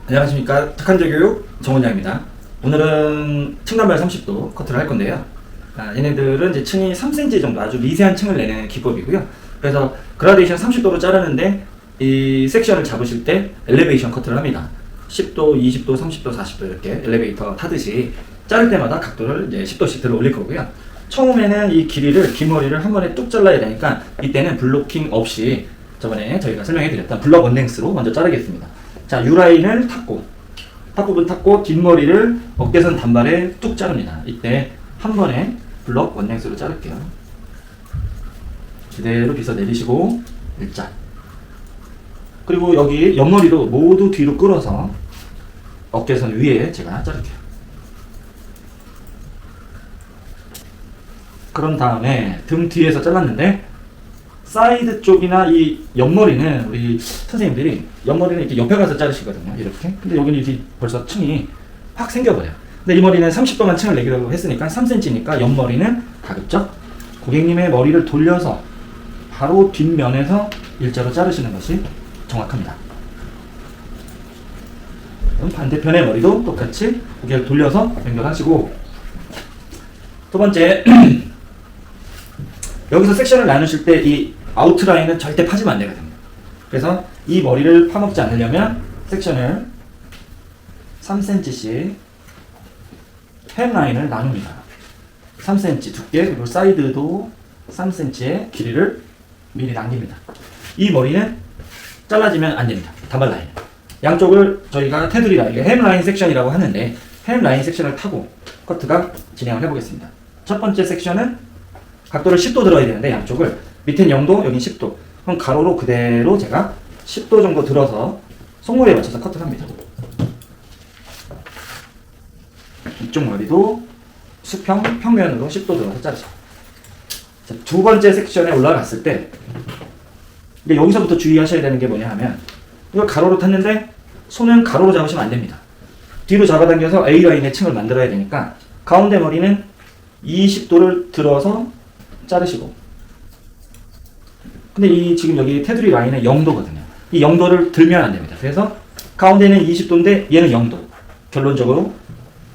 안녕하십니까. 착한제교육 정원장입니다. 오늘은 층간발 30도 커트를 할 건데요. 얘네들은 이제 층이 3cm 정도 아주 미세한 층을 내는 기법이고요. 그래서 그라데이션 30도로 자르는데 이 섹션을 잡으실 때 엘리베이션 커트를 합니다. 10도, 20도, 30도, 40도 이렇게 엘리베이터 타듯이 자를 때마다 각도를 이제 10도씩 들어 올릴 거고요. 처음에는 이 길이를, 긴 머리를 한 번에 뚝 잘라야 되니까 이때는 블로킹 없이 저번에 저희가 설명해 드렸던 블럭 원랭스로 먼저 자르겠습니다. 자, U라인을 탔고, 탑부분 탔고, 뒷머리를 어깨선 단발에 뚝 자릅니다. 이때 한 번에 블럭 원랭스로 자를게요. 그대로 빗어 내리시고, 일자. 그리고 여기 옆머리도 모두 뒤로 끌어서 어깨선 위에 제가 자를게요. 그런 다음에 등 뒤에서 잘랐는데, 사이드 쪽이나 이 옆머리는 우리 선생님들이 옆머리는 이렇게 옆에 가서 자르시거든요. 이렇게. 근데 여기는 이제 벌써 층이 확 생겨버려요. 근데 이 머리는 30도만 층을 내기로 했으니까 3cm니까 옆머리는 가급적 고객님의 머리를 돌려서 바로 뒷면에서 일자로 자르시는 것이 정확합니다. 그럼 반대편의 머리도 똑같이 고개를 돌려서 연결하시고, 두 번째 여기서 섹션을 나누실 때 이 아웃라인은 절대 파지면 안 되거든요. 그래서 이 머리를 파먹지 않으려면 섹션을 3cm씩 햄라인을 나눕니다. 3cm 두께, 그리고 사이드도 3cm의 길이를 미리 남깁니다. 이 머리는 잘라지면 안 됩니다. 단발 라인. 양쪽을 저희가 테두리 라인, 햄라인 섹션이라고 하는데 햄라인 섹션을 타고 커트가 진행을 해보겠습니다. 첫 번째 섹션은 각도를 10도 들어야 되는데 양쪽을 밑엔 0도, 여긴 10도. 그럼 가로로 그대로 제가 10도 정도 들어서 속물에 맞춰서 커트를 합니다. 이쪽 머리도 수평, 평면으로 10도 들어서 자르죠. 자, 두 번째 섹션에 올라갔을 때 근데 여기서부터 주의하셔야 되는 게 뭐냐 하면 이걸 가로로 탔는데 손은 가로로 잡으시면 안 됩니다. 뒤로 잡아당겨서 A라인의 층을 만들어야 되니까 가운데 머리는 20도를 들어서 자르시고, 근데 이 지금 여기 테두리 라인은 0도거든요. 이 0도를 들면 안 됩니다. 그래서 가운데는 20도인데 얘는 0도. 결론적으로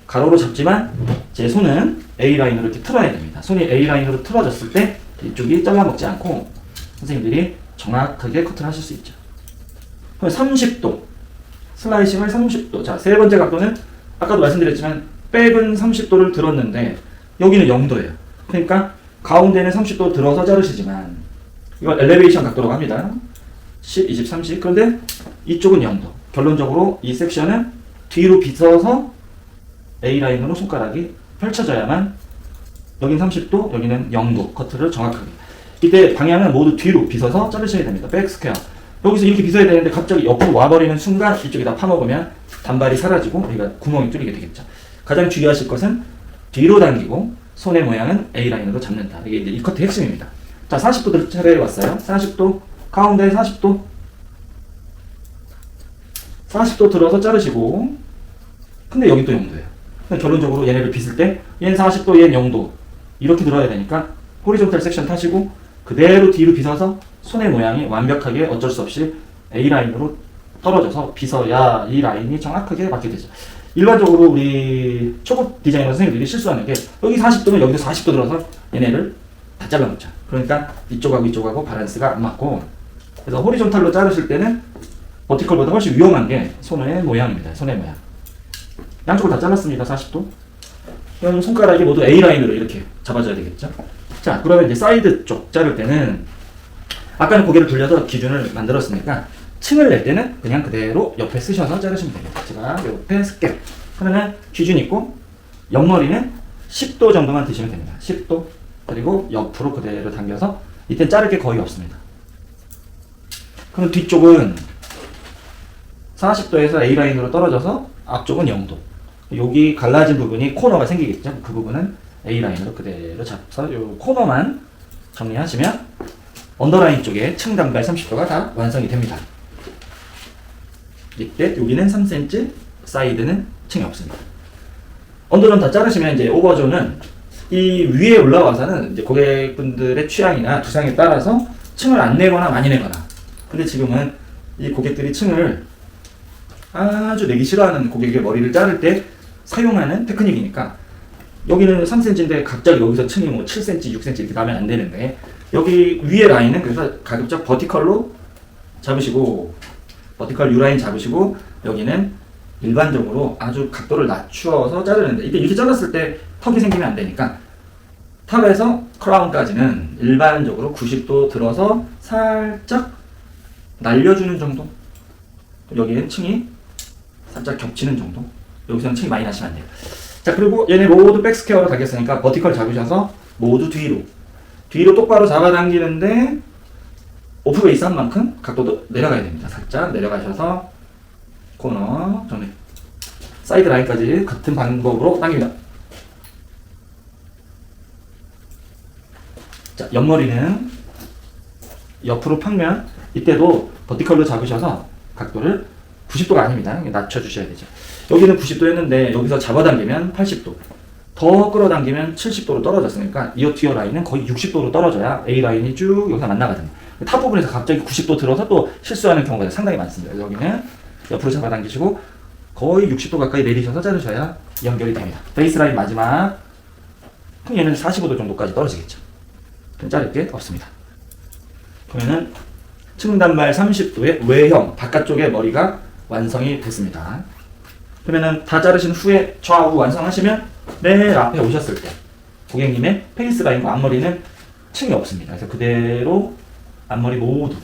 가로로 잡지만 제 손은 A라인으로 이렇게 틀어야 됩니다. 손이 A라인으로 틀어졌을 때 이쪽이 잘라먹지 않고 선생님들이 정확하게 커트를 하실 수 있죠. 그럼 30도. 슬라이싱을 30도. 자, 세 번째 각도는 아까도 말씀드렸지만 백은 30도를 들었는데 여기는 0도예요. 그러니까 가운데는 30도 들어서 자르시지만 이걸 엘리베이션 각도라고 합니다. 10, 20, 30. 그런데 이쪽은 0도. 결론적으로 이 섹션은 뒤로 빗어서 A라인으로 손가락이 펼쳐져야만 여긴 30도, 여기는 0도 커트를 정확하게. 이때 방향은 모두 뒤로 빗어서 자르셔야 됩니다. 백 스퀘어. 여기서 이렇게 빗어야 되는데 갑자기 옆으로 와버리는 순간 이쪽에다 파먹으면 단발이 사라지고 여기가 구멍이 뚫리게 되겠죠. 가장 주의하실 것은 뒤로 당기고 손의 모양은 A라인으로 잡는다. 이게 이제 이 커트의 핵심입니다. 자, 40도 차례에 왔어요. 40도, 가운데 40도. 40도 들어서 자르시고, 근데 여기 또 0도예요. 결론적으로 얘네를 빗을 때, 얘는 40도, 얘는 0도. 이렇게 들어야 되니까, 호리존탈 섹션 타시고, 그대로 뒤로 빗어서 손의 모양이 완벽하게 어쩔 수 없이 A라인으로 떨어져서 빗어야 이 라인이 정확하게 맞게 되죠. 일반적으로 우리 초급 디자이너 선생님들이 실수하는 게, 여기 40도면 여기도 40도 들어서 얘네를 다 잘라놓죠. 그러니까 이쪽하고 이쪽하고 밸런스가 안 맞고, 그래서 호리존탈로 자르실 때는 버티컬보다 훨씬 위험한 게 손의 모양입니다. 손의 모양. 양쪽을 다 잘랐습니다. 40도. 그럼 손가락이 모두 A라인으로 이렇게 잡아줘야 되겠죠. 자, 그러면 이제 사이드 쪽 자를 때는 아까는 고개를 돌려서 기준을 만들었으니까 층을 낼 때는 그냥 그대로 옆에 쓰셔서 자르시면 됩니다. 제가 옆에 쓸게요. 그러면 기준 있고 옆머리는 10도 정도만 드시면 됩니다. 10도. 그리고 옆으로 그대로 당겨서 이때 자를 게 거의 없습니다. 그럼 뒤쪽은 40도에서 A라인으로 떨어져서 앞쪽은 0도. 여기 갈라진 부분이 코너가 생기겠죠. 그 부분은 A라인으로 그대로 잡아서 이 코너만 정리하시면 언더라인 쪽에 층 단발 30도가 다 완성이 됩니다. 이때 여기는 3cm, 사이드는 층이 없습니다. 언더존 다 자르시면 이제 오버존은 이 위에 올라와서는 이제 고객분들의 취향이나 두상에 따라서 층을 안 내거나 많이 내거나. 근데 지금은 이 고객들이 층을 아주 내기 싫어하는 고객의 머리를 자를 때 사용하는 테크닉이니까 여기는 3cm인데 갑자기 여기서 층이 뭐 7cm, 6cm 이렇게 나면 안 되는데 여기 위에 라인은 그래서 가급적 버티컬로 잡으시고 버티컬 U라인 잡으시고 여기는 일반적으로 아주 각도를 낮추어서 자르는데 이때 이렇게 잘랐을 때 턱이 생기면 안 되니까 탑에서 크라운까지는 일반적으로 90도 들어서 살짝 날려주는 정도. 여기는 층이 살짝 겹치는 정도. 여기서는 층이 많이 나시면 안 돼요. 자, 그리고 얘네 모두 백스퀘어로 가겠으니까 버티컬 잡으셔서 모두 뒤로 똑바로 잡아당기는데 오프베이스 한 만큼 각도도 내려가야 됩니다. 살짝 내려가셔서 코너 정리. 사이드 라인까지 같은 방법으로 당깁니다. 자, 옆머리는 옆으로 펴면 이때도 버티컬로 잡으셔서 각도를 90도가 아닙니다. 낮춰주셔야 되죠. 여기는 90도 했는데 여기서 잡아당기면 80도, 더 끌어당기면 70도로 떨어졌으니까 이어 뒤어 라인은 거의 60도로 떨어져야 A 라인이 쭉 여기서 만나거든요. 탑 부분에서 갑자기 90도 들어서 또 실수하는 경우가 상당히 많습니다. 그래서 여기는 옆으로 잡아당기시고 거의 60도 가까이 내리셔서 자르셔야 연결이 됩니다. 베이스 라인 마지막, 그럼 얘는 45도 정도까지 떨어지겠죠. 그럼 자를 게 없습니다. 그러면은 층단발 30도의 외형 바깥쪽의 머리가 완성이 됐습니다. 그러면은 다 자르신 후에 좌우 완성하시면 맨 앞에 오셨을 때 고객님의 페이스 라인과 앞머리는 층이 없습니다. 그래서 그대로 앞머리 모두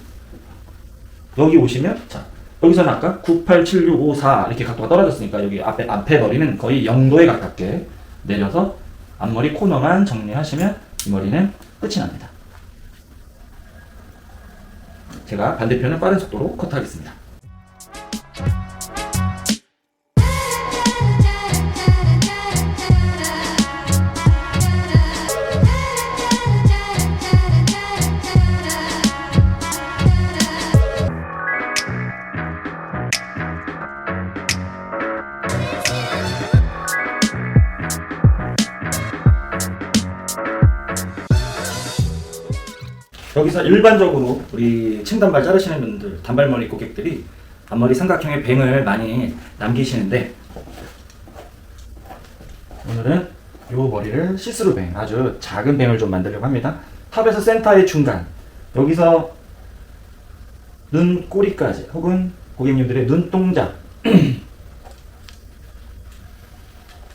여기 오시면 자 여기서는 아까 9, 8, 7, 6, 5, 4 이렇게 각도가 떨어졌으니까 여기 앞에 머리는 거의 0도에 가깝게 내려서 앞머리 코너만 정리하시면 이 머리는 끝이 납니다. 제가 반대편은 빠른 속도로 컷하겠습니다. 여기서 일반적으로 우리 층단발 자르시는 분들, 단발머리 고객들이 앞머리 삼각형의 뱅을 많이 남기시는데 오늘은 이 머리를 시스루 뱅, 아주 작은 뱅을 좀 만들려고 합니다. 탑에서 센터의 중간, 여기서 눈 꼬리까지 혹은 고객님들의 눈동자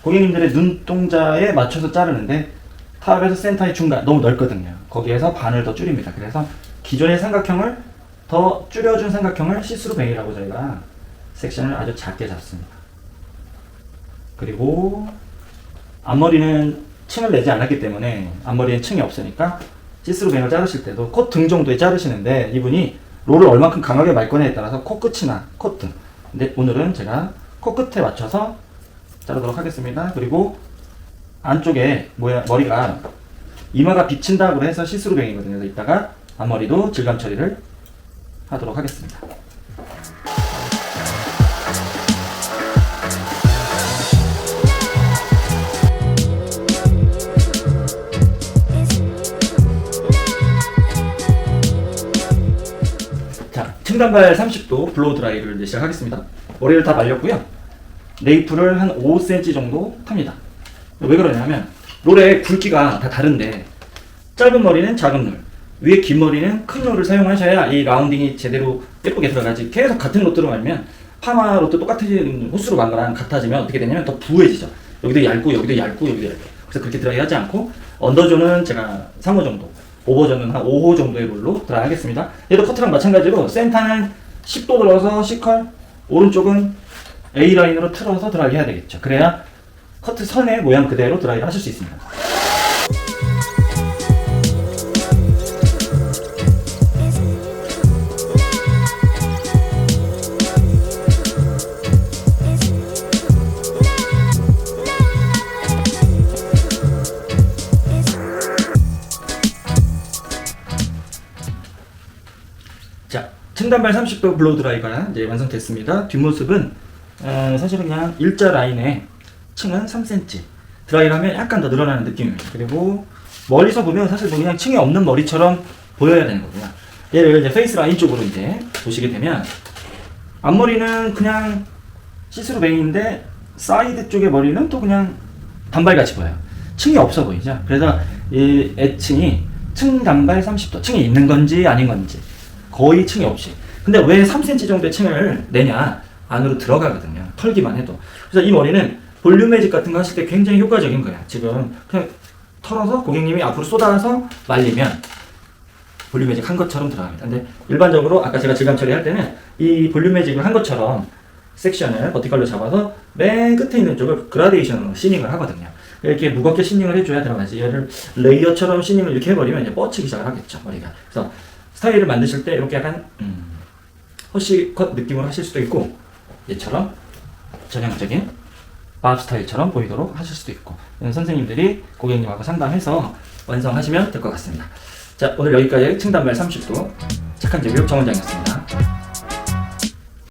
고객님들의 눈동자에 맞춰서 자르는데 탑에서 센터의 중간 너무 넓거든요. 거기에서 반을 더 줄입니다. 그래서 기존의 삼각형을 더 줄여준 삼각형을 시스루 뱅이라고 저희가 섹션을 아주 작게 잡습니다. 그리고 앞머리는 층을 내지 않았기 때문에 앞머리에 층이 없으니까 시스루 뱅을 자르실 때도 코 등 정도에 자르시는데 이분이 롤을 얼만큼 강하게 말 거냐에 따라서 코끝이나 콧등, 근데 오늘은 제가 코끝에 맞춰서 자르도록 하겠습니다. 그리고 안쪽에 머리가 이마가 비친다고 해서 시스루 뱅이거든요. 그래서 이따가 앞머리도 질감 처리를 하도록 하겠습니다. 자, 층단발 30도 블로우 드라이를 이제 시작하겠습니다. 머리를 다 말렸고요. 네이프를 한 5cm 정도 탑니다. 왜 그러냐면 롤의 굵기가 다 다른데 짧은 머리는 작은 롤, 위에 긴 머리는 큰 롤을 사용하셔야 이 라운딩이 제대로 예쁘게 들어가지. 계속 같은 로트로 말면 파마 로트 똑같은 호스로 간 거랑 같아지면 어떻게 되냐면 더 부해지죠. 여기도 얇고 여기도 얇고 여기도 얇고. 그래서 그렇게 드라이 하지 않고 언더존은 제가 3호 정도, 오버존은 한 5호 정도의 롤로 드라이 하겠습니다. 얘도 커트랑 마찬가지로 센터는 10도 들어서 C컬, 오른쪽은 A라인으로 틀어서 드라이 해야 되겠죠. 그래야 커트 선의 모양 그대로 드라이를 하실 수 있습니다. 자, 층단발 30도 블로우 드라이가 이제 완성됐습니다. 뒷모습은 사실은 그냥 일자 라인에 층은 3cm, 드라이를 하면 약간 더 늘어나는 느낌입니다. 그리고 멀리서 보면 사실 뭐 그냥 층이 없는 머리처럼 보여야 되는 거고요. 얘를 이제 페이스 라인 쪽으로 이제 보시게 되면 앞머리는 그냥 시스루 베이인데 사이드 쪽의 머리는 또 그냥 단발같이 보여요. 층이 없어 보이죠. 그래서 이 애층이 층 단발 30도, 층이 있는 건지 아닌 건지 거의 층이 없이. 근데 왜 3cm 정도의 층을 내냐? 안으로 들어가거든요. 털기만 해도. 그래서 이 머리는 볼륨 매직 같은 거 하실 때 굉장히 효과적인 거야. 지금 그냥 털어서 고객님이 앞으로 쏟아서 말리면 볼륨 매직 한 것처럼 들어갑니다. 근데 일반적으로 아까 제가 질감 처리할 때는 이 볼륨 매직을 한 것처럼 섹션을 버티컬로 잡아서 맨 끝에 있는 쪽을 그라데이션으로 시닝을 하거든요. 이렇게 무겁게 시닝을 해줘야 들어가지. 얘를 레이어처럼 시닝을 이렇게 해버리면 이제 뻗치기 시작을 하겠죠, 머리가. 그래서 스타일을 만드실 때 이렇게 약간 허쉬컷 느낌으로 하실 수도 있고, 얘처럼 전형적인 밥 스타일처럼 보이도록 하실 수도 있고, 선생님들이 고객님하고 상담해서 완성하시면 될 것 같습니다. 자, 오늘 여기까지 층단발 30도 착한 제비육 정원장이었습니다.